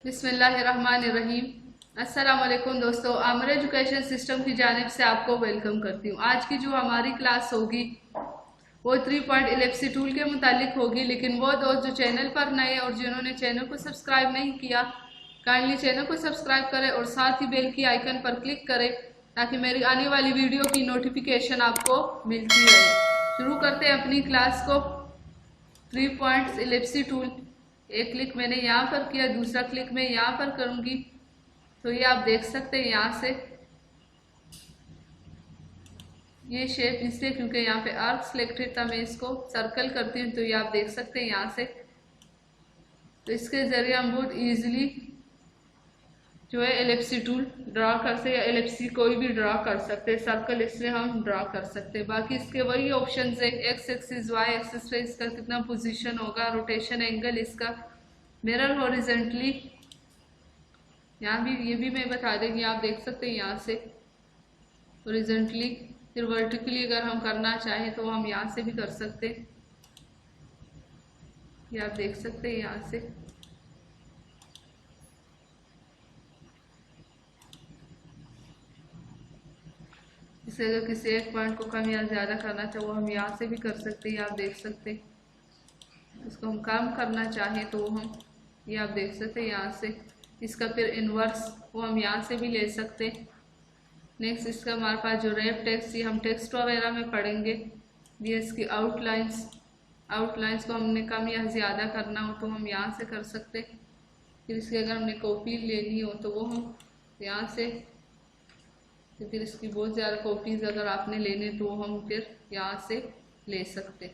बिस्मिल्लाहिर्रहमानिर्रहीम। अस्सलाम वालेकुम दोस्तों, आमिर एजुकेशन सिस्टम की जानिब से आपको वेलकम करती हूँ। आज की जो हमारी क्लास होगी वो 3 पॉइंट इलिप्सी टूल के मुतालिक होगी। लेकिन वो दोस्त जो चैनल पर नए और जिन्होंने चैनल को सब्सक्राइब नहीं किया, काइंडली चैनल को सब्सक्राइब करें और साथ ही बेल की आइकन पर क्लिक करें ताकि मेरी आने वाली वीडियो की नोटिफिकेशन आपको मिलती रहे। शुरू करते हैं अपनी क्लास को। 3 पॉइंट्स इलिप्सी टूल, एक क्लिक मैंने यहाँ पर किया, दूसरा क्लिक मैं यहाँ पर करूँगी तो ये आप देख सकते हैं यहाँ से ये शेप इसलिए क्योंकि यहाँ पे आर्क सिलेक्टेड था। मैं इसको सर्कल करती हूँ तो ये आप देख सकते हैं यहाँ से। तो इसके ज़रिए हम बहुत इजीली जो है एलिप्सी टूल ड्रा कर सकते हैं, या एलिप्सी कोई भी ड्रा कर सकते हैं। सर्कल इसलिए हम ड्रा कर सकते हैं। बाकी इसके वही ऑप्शन है, एक्स एक्सिस वाई एक्सिस पे इसका कितना पोजीशन होगा, रोटेशन एंगल इसका, मिरर हॉरिजेंटली यहाँ भी ये भी मैं बता देंगी। आप देख सकते हैं यहाँ से हॉरिजेंटली, फिर वर्टिकली अगर हम करना चाहें तो हम यहाँ से भी कर सकते हैं। ये आप देख सकते हैं यहाँ से। इसे अगर किसी एक पॉइंट को कम या ज़्यादा करना चाहे वो हम यहाँ से भी कर सकते हैं। आप देख सकते हैं इसको हम कम करना चाहें तो हम ये आप देख सकते हैं यहाँ से। इसका फिर इन्वर्स वो हम यहाँ से भी ले सकते हैं। नेक्स्ट इसका हमारे पास जो रैप टेक्स्ट, ये हम टेक्स्ट वगैरह में पढ़ेंगे। ये इसकी आउटलाइंस को हमने कम या ज़्यादा करना हो तो हम यहाँ से कर सकते। फिर इसकी अगर हमने कॉपी लेनी हो तो वो हम यहाँ से, फिर इसकी बहुत ज़्यादा कॉपीज़ अगर आपने लेने तो हम फिर यहाँ से ले सकते।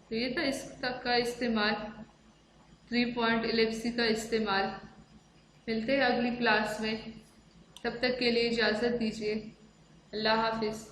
तो ये था इस तक का इस्तेमाल, 3 पॉइंट इलिप्सी का इस्तेमाल। मिलते हैं अगली क्लास में, तब तक के लिए इजाज़त दीजिए। अल्लाह हाफिज़।